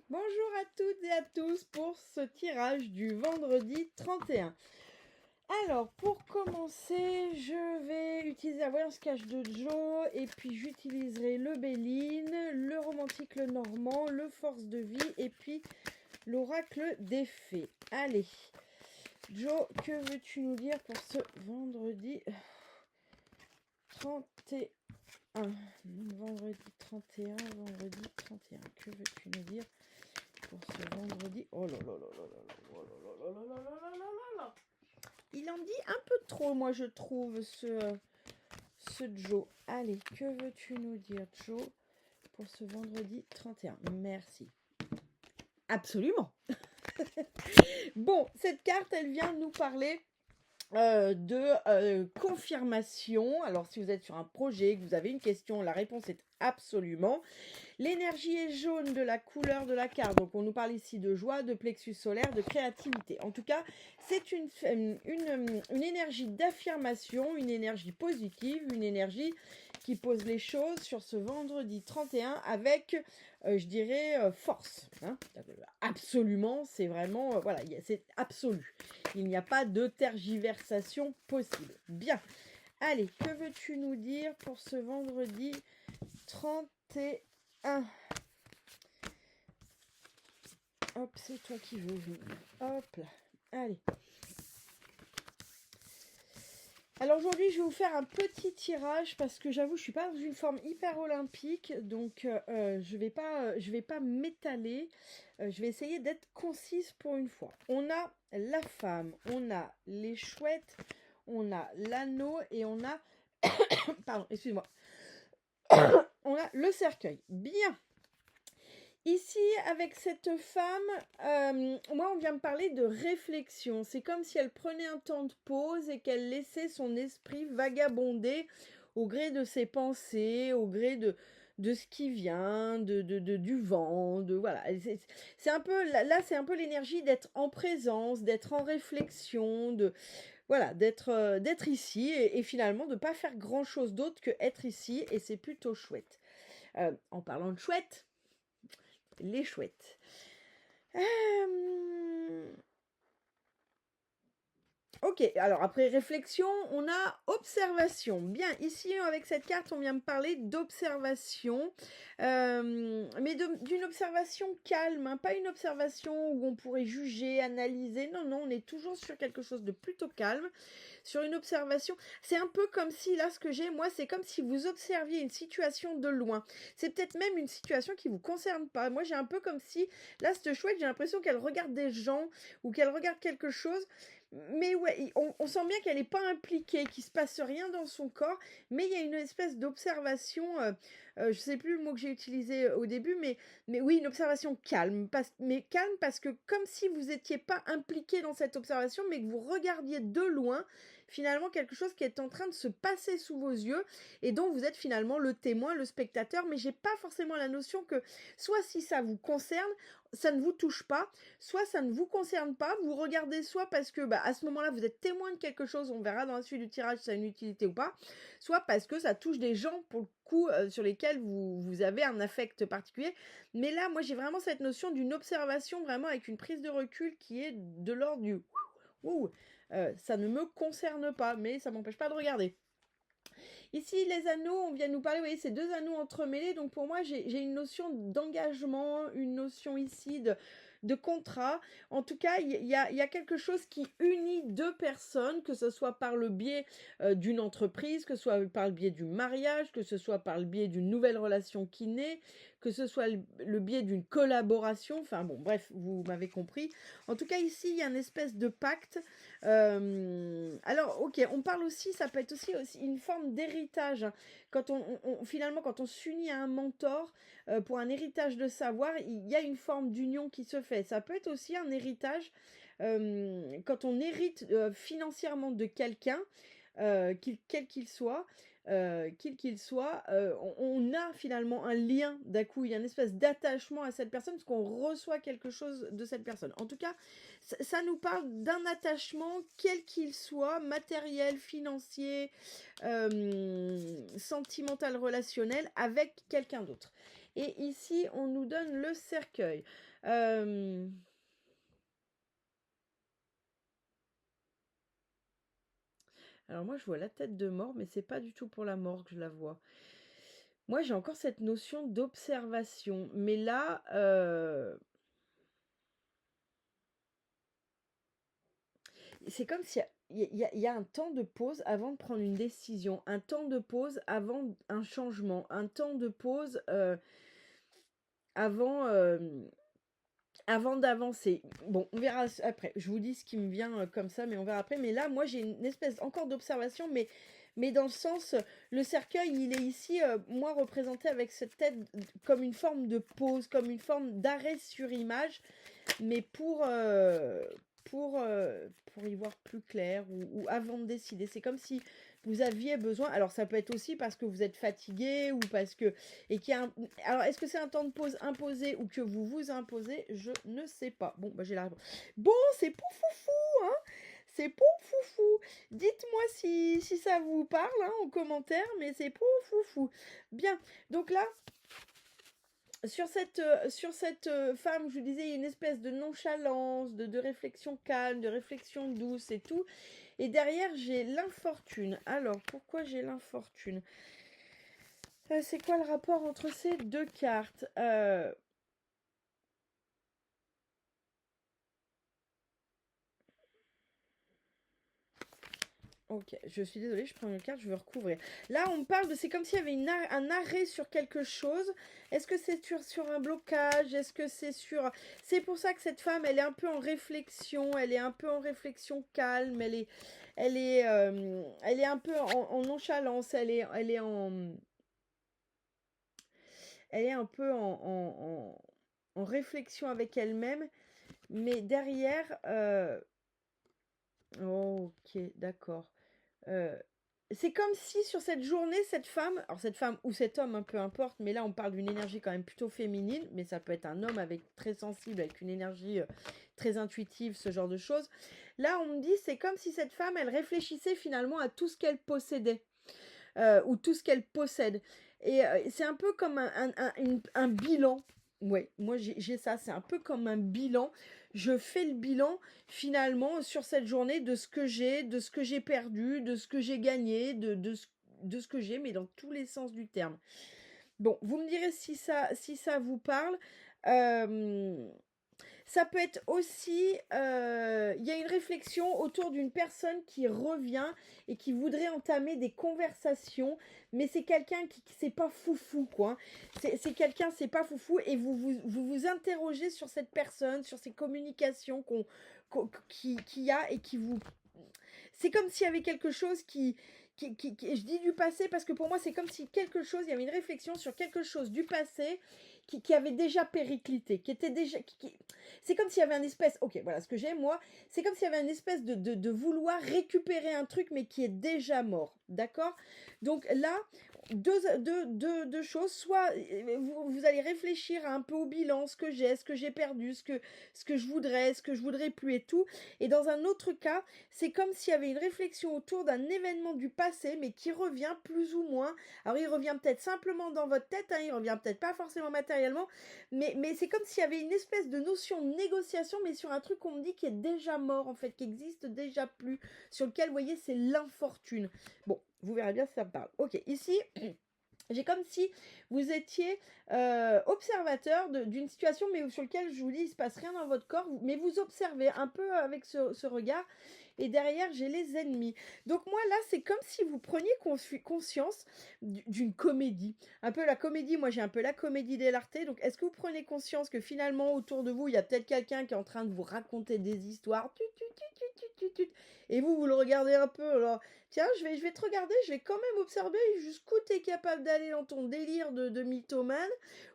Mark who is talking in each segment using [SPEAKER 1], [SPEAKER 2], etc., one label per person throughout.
[SPEAKER 1] Bonjour à toutes et à tous pour ce tirage du vendredi 31. Alors, pour commencer, je vais utiliser la voyance cache de Joe et puis j'utiliserai le Béline, le romantique, le normand, le force de vie et puis l'oracle des fées. Allez, Joe, que veux-tu nous dire pour ce vendredi 31? Vendredi 31, vendredi 31. Que veux-tu nous dire pour ce vendredi? Oh là là là là là là, oh là là là là là là là là. Il en dit un peu trop, moi je trouve, ce Joe. Allez, que veux-tu nous dire, Joe, pour ce vendredi 31? Merci. Absolument. Bon, cette carte, elle vient nous parler de confirmation. Alors, si vous êtes sur un projet, que vous avez une question, la réponse est absolument. L'énergie est jaune de la couleur de la carte. Donc, on nous parle ici de joie, de plexus solaire, de créativité. En tout cas, c'est une énergie d'affirmation, une énergie positive, une énergie qui pose les choses sur ce vendredi 31 avec, je dirais, force. Hein. Absolument, c'est vraiment, voilà, c'est absolu. Il n'y a pas de tergiversation possible. Bien. Allez, que veux-tu nous dire pour ce vendredi 31? Hop, c'est toi qui veux venir. Hop là. Allez. Alors aujourd'hui, je vais vous faire un petit tirage parce que j'avoue, je suis pas dans une forme hyper olympique, donc je vais pas m'étaler. Je vais essayer d'être concise pour une fois. On a la femme, on a les chouettes, on a l'anneau et on a pardon, excuse-moi. On a le cercueil. Bien. Ici, avec cette femme, moi, on vient me parler de réflexion. C'est comme si elle prenait un temps de pause et qu'elle laissait son esprit vagabonder au gré de ses pensées, au gré de ce qui vient, du vent, voilà. C'est un peu, là, c'est un peu l'énergie d'être en présence, d'être en réflexion, voilà, d'être ici et finalement de ne pas faire grand-chose d'autre que être ici et c'est plutôt chouette. En parlant de chouette, les chouettes. Ok, alors après réflexion, on a observation. Bien, ici avec cette carte, on vient me parler d'observation, mais d'une observation calme, hein, pas une observation où on pourrait juger, analyser. Non, non, on est toujours sur quelque chose de plutôt calme, sur une observation. C'est un peu comme si, là, ce que j'ai, moi, c'est comme si vous observiez une situation de loin. C'est peut-être même une situation qui vous concerne pas. Moi, j'ai un peu comme si, là, cette chouette, j'ai l'impression qu'elle regarde des gens ou qu'elle regarde quelque chose. Mais ouais, on sent bien qu'elle n'est pas impliquée, qu'il ne se passe rien dans son corps, mais il y a une espèce d'observation, je ne sais plus le mot que j'ai utilisé au début, mais oui, une observation calme, mais calme parce que comme si vous n'étiez pas impliqué dans cette observation, mais que vous regardiez de loin, finalement, quelque chose qui est en train de se passer sous vos yeux, et dont vous êtes finalement le témoin, le spectateur, mais j'ai pas forcément la notion que, soit si ça vous concerne, ça ne vous touche pas, soit ça ne vous concerne pas, vous regardez soit parce que à ce moment-là vous êtes témoin de quelque chose, on verra dans la suite du tirage si ça a une utilité ou pas, soit parce que ça touche des gens pour le coup sur lesquels vous avez un affect particulier. Mais là, moi j'ai vraiment cette notion d'une observation vraiment avec une prise de recul qui est de l'ordre du ouh, ça ne me concerne pas, mais ça m'empêche pas de regarder. Ici, les anneaux, on vient nous parler, vous voyez, ces deux anneaux entremêlés. Donc pour moi, j'ai une notion d'engagement, une notion ici de contrat. En tout cas, il y a quelque chose qui unit deux personnes, que ce soit par le biais d'une entreprise, que ce soit par le biais du mariage, que ce soit par le biais d'une nouvelle relation qui naît, que ce soit le biais d'une collaboration. Enfin bon, bref, vous m'avez compris. En tout cas, ici, il y a une espèce de pacte. Alors, ok, on parle aussi, ça peut être aussi une forme d'héritage. Quand finalement, quand on s'unit à un mentor pour un héritage de savoir, il y a une forme d'union qui se fait. Ça peut être aussi un héritage quand on hérite financièrement de quelqu'un, quel qu'il soit. On a finalement un lien d'un coup, il y a une espèce d'attachement à cette personne parce qu'on reçoit quelque chose de cette personne. En tout cas, ça nous parle d'un attachement quel qu'il soit, matériel, financier, sentimental, relationnel, avec quelqu'un d'autre. Et ici, on nous donne le cercueil. Euh, Alors moi, je vois la tête de mort, mais c'est pas du tout pour la mort que je la vois. Moi, j'ai encore cette notion d'observation. Mais là, c'est comme s'il y a un temps de pause avant de prendre une décision, un temps de pause avant un changement, un temps de pause avant, avant d'avancer. Bon, on verra après. Je vous dis ce qui me vient comme ça, mais on verra après. Mais là, moi, j'ai une espèce encore d'observation, mais dans le sens, le cercueil, il est ici, moi, représenté avec cette tête comme une forme de pause, comme une forme d'arrêt sur image, mais pour y voir plus clair ou avant de décider. C'est comme si vous aviez besoin. Alors, ça peut être aussi parce que vous êtes fatigué ou parce que. Et qu'il y a Alors, est-ce que c'est un temps de pause imposé ou que vous vous imposez? Je ne sais pas. Bon, bah, j'ai la réponse. Bon, c'est Poufoufou, hein? C'est Poufoufou. Dites-moi si ça vous parle hein, en commentaire, mais c'est Poufoufou. Bien. Donc là, sur cette femme, je vous disais, il y a une espèce de nonchalance, de réflexion calme, de réflexion douce et tout. Et derrière, j'ai l'infortune. Alors, pourquoi j'ai l'infortune? C'est quoi le rapport entre ces deux cartes? Ok, je suis désolée, je prends une carte, je veux recouvrir. Là, on parle de... C'est comme s'il y avait un arrêt sur quelque chose. Est-ce que c'est sur un blocage? Est-ce que c'est sur... C'est pour ça que cette femme, elle est un peu en réflexion. Elle est un peu en réflexion calme. Elle est un peu en nonchalance. Elle est un peu en réflexion avec elle-même. Mais derrière... Ok, d'accord. Euh, c'est comme si sur cette journée, alors cette femme ou cet homme, hein, peu importe, mais là on parle d'une énergie quand même plutôt féminine, mais ça peut être un homme avec très sensible, avec une énergie très intuitive, ce genre de choses. Là on me dit, c'est comme si cette femme, elle réfléchissait finalement à tout ce qu'elle possédait, ou tout ce qu'elle possède. Et c'est un peu comme un bilan. Ouais, moi j'ai ça, c'est un peu comme un bilan. Je fais le bilan finalement sur cette journée de ce que j'ai, de ce que j'ai perdu, de ce que j'ai gagné, de ce que j'ai, mais dans tous les sens du terme. Bon, vous me direz si ça vous parle. Euh, Ça peut être aussi, il y a une réflexion autour d'une personne qui revient et qui voudrait entamer des conversations, mais c'est quelqu'un qui c'est pas foufou, quoi. C'est quelqu'un, c'est pas foufou, et vous interrogez sur cette personne, sur ces communications qu'il y a et qui vous... C'est comme s'il y avait quelque chose je dis du passé parce que pour moi c'est comme si quelque chose, il y avait une réflexion sur quelque chose du passé qui avait déjà périclité, qui était déjà... C'est comme s'il y avait un espèce... Ok, voilà ce que j'ai, moi. C'est comme s'il y avait une espèce de vouloir récupérer un truc, mais qui est déjà mort. D'accord? Donc là, deux choses. Soit vous allez réfléchir un peu au bilan, ce que j'ai perdu, ce que je voudrais plus et tout. Et dans un autre cas, c'est comme s'il y avait une réflexion autour d'un événement du passé, mais qui revient plus ou moins. Alors il revient peut-être simplement dans votre tête, hein, il revient peut-être pas forcément matériellement, mais c'est comme s'il y avait une espèce de notion de négociation, mais sur un truc qu'on me dit qui est déjà mort, en fait, qui existe déjà plus, sur lequel, vous voyez, c'est l'infortune. Bon, vous verrez bien si ça me parle. Ok, ici... J'ai comme si vous étiez observateur d'une situation, mais sur lequel je vous dis, il ne se passe rien dans votre corps, mais vous observez un peu avec ce regard. Et derrière, j'ai les ennemis. Donc moi, là, c'est comme si vous preniez conscience d'une comédie. Un peu la comédie, moi j'ai un peu la comédie dell'arte. Donc est-ce que vous prenez conscience que finalement, autour de vous, il y a peut-être quelqu'un qui est en train de vous raconter des histoires, et vous le regardez un peu, alors... Tiens, je vais te regarder, je vais quand même observer jusqu'où tu es capable d'aller dans ton délire de mythomane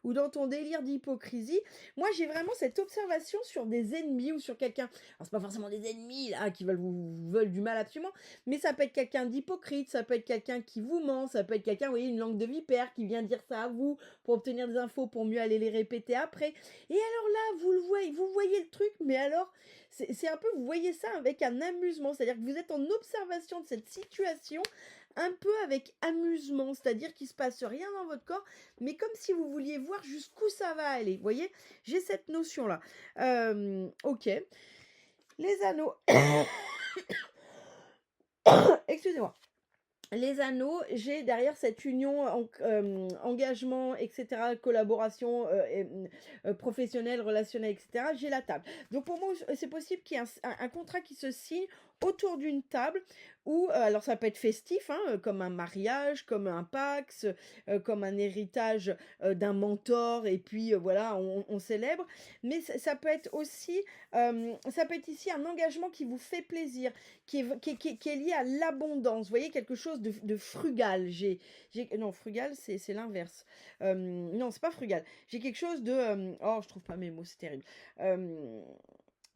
[SPEAKER 1] ou dans ton délire d'hypocrisie. Moi, j'ai vraiment cette observation sur des ennemis ou sur quelqu'un. Alors, c'est pas forcément des ennemis là qui veulent du mal absolument, mais ça peut être quelqu'un d'hypocrite, ça peut être quelqu'un qui vous ment, ça peut être quelqu'un, vous voyez, une langue de vipère qui vient dire ça à vous pour obtenir des infos pour mieux aller les répéter après. Et alors là, vous voyez le truc, mais alors c'est un peu, vous voyez ça avec un amusement, c'est-à-dire que vous êtes en observation de cette situation un peu avec amusement, c'est-à-dire qu'il se passe rien dans votre corps, mais comme si vous vouliez voir jusqu'où ça va aller. Vous voyez, j'ai cette notion-là. Ok. Les anneaux. Excusez-moi. Les anneaux, j'ai derrière cette union, engagement, etc., collaboration professionnelle, relationnelle, etc., j'ai la table. Donc pour moi, c'est possible qu'il y ait un contrat qui se signe autour d'une table où, alors ça peut être festif, hein, comme un mariage, comme un Pax, comme un héritage d'un mentor, et puis voilà, on célèbre. Mais ça peut être aussi, ça peut être ici un engagement qui vous fait plaisir, qui est lié à l'abondance. Vous voyez, quelque chose de frugal. Non, frugal, c'est l'inverse. Non, c'est pas frugal. J'ai quelque chose de... oh, je trouve pas mes mots, c'est terrible.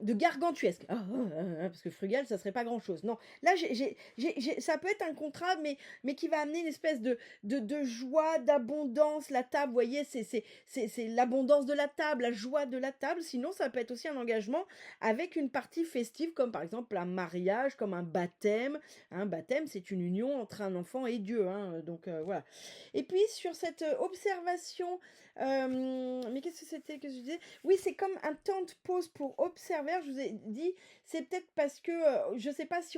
[SPEAKER 1] De gargantuesque. Parce que frugal, ça serait pas grand-chose. Non, là, ça peut être un contrat, mais qui va amener une espèce de joie, d'abondance. La table, vous voyez, c'est l'abondance de la table, la joie de la table. Sinon, ça peut être aussi un engagement avec une partie festive, comme par exemple un mariage, comme un baptême. Un baptême, c'est une union entre un enfant et Dieu. Hein, donc, voilà. Et puis, sur cette observation... mais qu'est-ce que c'était que je disais? Oui, c'est comme un temps de pause pour observer. Je vous ai dit, c'est peut-être parce que je sais pas si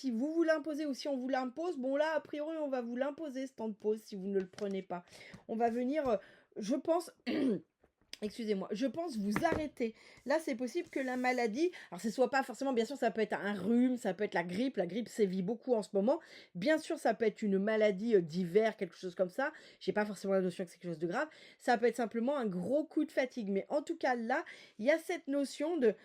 [SPEAKER 1] vous vous l'imposez ou si on vous l'impose. Bon là, a priori, on va vous l'imposer ce temps de pause si vous ne le prenez pas. On va venir, je pense. Excusez-moi, je pense vous arrêter. Là, c'est possible que la maladie, alors ce soit pas forcément, bien sûr, ça peut être un rhume, ça peut être la grippe sévit beaucoup en ce moment. Bien sûr, ça peut être une maladie d'hiver, quelque chose comme ça. J'ai pas forcément la notion que c'est quelque chose de grave. Ça peut être simplement un gros coup de fatigue. Mais en tout cas, là, il y a cette notion de...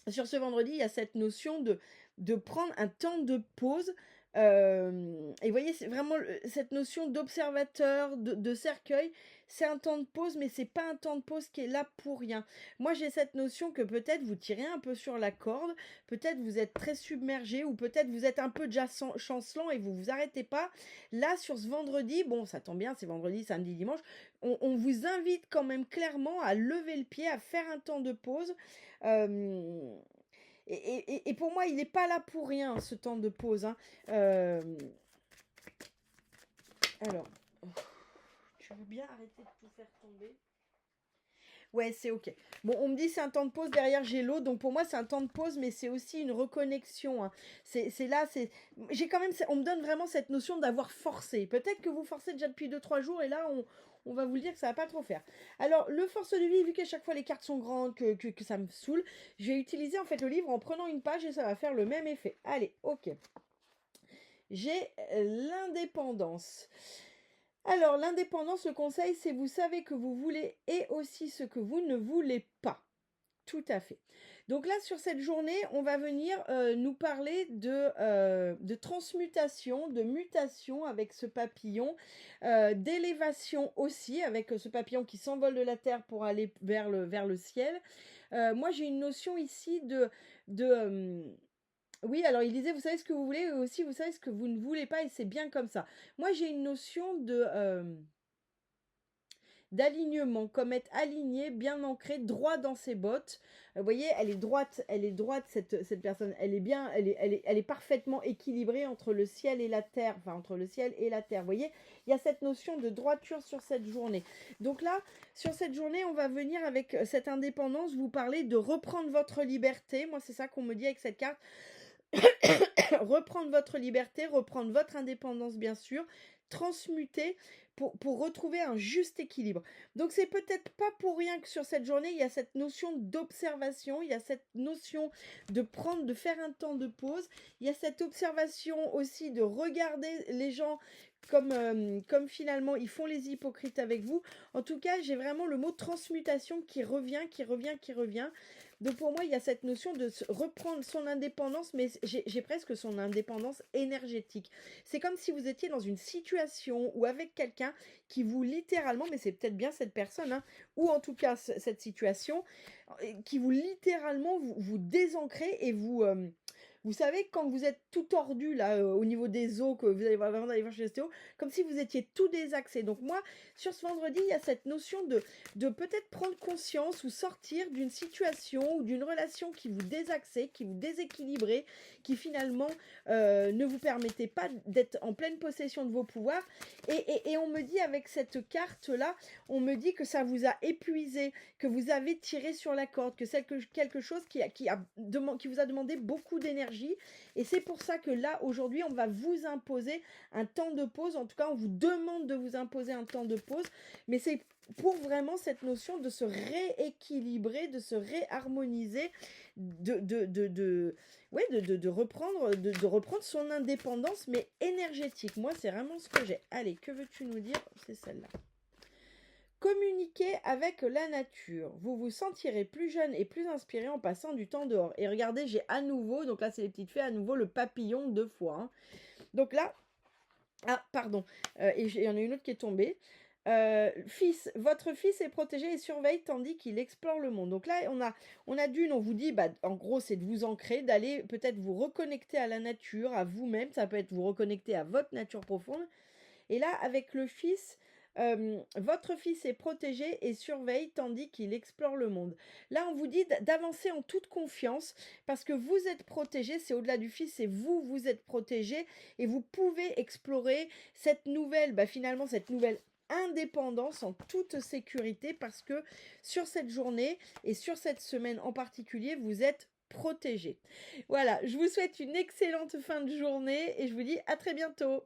[SPEAKER 1] Sur ce vendredi, il y a cette notion de prendre un temps de pause. Et vous voyez, c'est vraiment cette notion d'observateur, de cercueil. C'est un temps de pause, mais c'est pas un temps de pause qui est là pour rien. Moi, j'ai cette notion que peut-être vous tirez un peu sur la corde, peut-être vous êtes très submergé, ou peut-être vous êtes un peu déjà chancelant et vous vous arrêtez pas. Là, sur ce vendredi, bon, ça tombe bien, c'est vendredi, samedi, dimanche, on vous invite quand même clairement à lever le pied, à faire un temps de pause. Euh, et pour moi, il n'est pas là pour rien, ce temps de pause. Hein. Alors, tu veux bien arrêter de tout faire tomber? Ouais, c'est ok. Bon, on me dit c'est un temps de pause, derrière j'ai l'eau, donc pour moi c'est un temps de pause, mais c'est aussi une reconnexion. Hein. C'est là, j'ai quand même, on me donne vraiment cette notion d'avoir forcé. Peut-être que vous forcez déjà depuis 2-3 jours, et là on va vous le dire que ça va pas trop faire. Alors, le force de vie, vu qu'à chaque fois les cartes sont grandes, que ça me saoule, je vais utiliser en fait le livre en prenant une page et ça va faire le même effet. Allez, ok. J'ai l'indépendance. Alors, l'indépendance, le conseil, c'est vous savez que vous voulez et aussi ce que vous ne voulez pas. Tout à fait. Donc là, sur cette journée, on va venir nous parler de transmutation, de mutation avec ce papillon, d'élévation aussi, avec ce papillon qui s'envole de la terre pour aller vers le ciel. Moi, j'ai une notion ici de oui, alors il disait, vous savez ce que vous voulez, et aussi vous savez ce que vous ne voulez pas, et c'est bien comme ça. Moi, j'ai une notion d'alignement, comme être aligné, bien ancré, droit dans ses bottes. Vous voyez, elle est droite cette personne. Elle est bien, elle est parfaitement équilibrée entre le ciel et la terre, enfin entre le ciel et la terre. Vous voyez, il y a cette notion de droiture sur cette journée. Donc là, sur cette journée, on va venir avec cette indépendance, vous parler de reprendre votre liberté. Moi, c'est ça qu'on me dit avec cette carte. Reprendre votre liberté, reprendre votre indépendance, bien sûr, transmuter pour retrouver un juste équilibre. Donc c'est peut-être pas pour rien que sur cette journée, il y a cette notion d'observation, il y a cette notion de faire un temps de pause, il y a cette observation aussi de regarder les gens comme finalement ils font les hypocrites avec vous. En tout cas, j'ai vraiment le mot transmutation qui revient. Donc pour moi, il y a cette notion de reprendre son indépendance, mais j'ai presque son indépendance énergétique. C'est comme si vous étiez dans une situation ou avec quelqu'un qui vous littéralement, mais c'est peut-être bien cette personne, hein, ou en tout cas cette situation, qui vous littéralement vous désancrez et Vous savez, quand vous êtes tout tordu là, au niveau des os, que vous allez voir avant d'aller voir chez l'ostéo, comme si vous étiez tout désaxé. Donc moi, sur ce vendredi, il y a cette notion de peut-être prendre conscience ou sortir d'une situation ou d'une relation qui vous désaxait, qui vous déséquilibrait, qui finalement ne vous permettait pas d'être en pleine possession de vos pouvoirs. Et on me dit avec cette carte-là, on me dit que ça vous a épuisé, que vous avez tiré sur la corde, que c'est quelque chose qui vous a demandé beaucoup d'énergie. Et c'est pour ça que là, aujourd'hui, on va vous imposer un temps de pause. En tout cas, on vous demande de vous imposer un temps de pause. Mais c'est pour vraiment cette notion de se rééquilibrer, de se réharmoniser, de reprendre son indépendance, mais énergétique. Moi, c'est vraiment ce que j'ai. Allez, que veux-tu nous dire? C'est celle-là. Communiquez avec la nature. Vous vous sentirez plus jeune et plus inspiré en passant du temps dehors. Et regardez, j'ai à nouveau, donc là c'est les petites fées, à nouveau le papillon 2 fois. Hein. Donc là, ah pardon, et il y en a une autre qui est tombée. Votre fils est protégé et surveille tandis qu'il explore le monde. Donc là, on a d'une, on vous dit, bah, en gros, c'est de vous ancrer, d'aller peut-être vous reconnecter à la nature, à vous-même. Ça peut être vous reconnecter à votre nature profonde. Et là, avec le fils, votre fils est protégé et surveille tandis qu'il explore le monde. Là, on vous dit d'avancer en toute confiance parce que vous êtes protégé, c'est au-delà du fils, c'est vous, vous êtes protégé et vous pouvez explorer cette nouvelle, finalement, cette nouvelle indépendance en toute sécurité parce que sur cette journée et sur cette semaine en particulier, vous êtes protégé. Voilà, je vous souhaite une excellente fin de journée et je vous dis à très bientôt.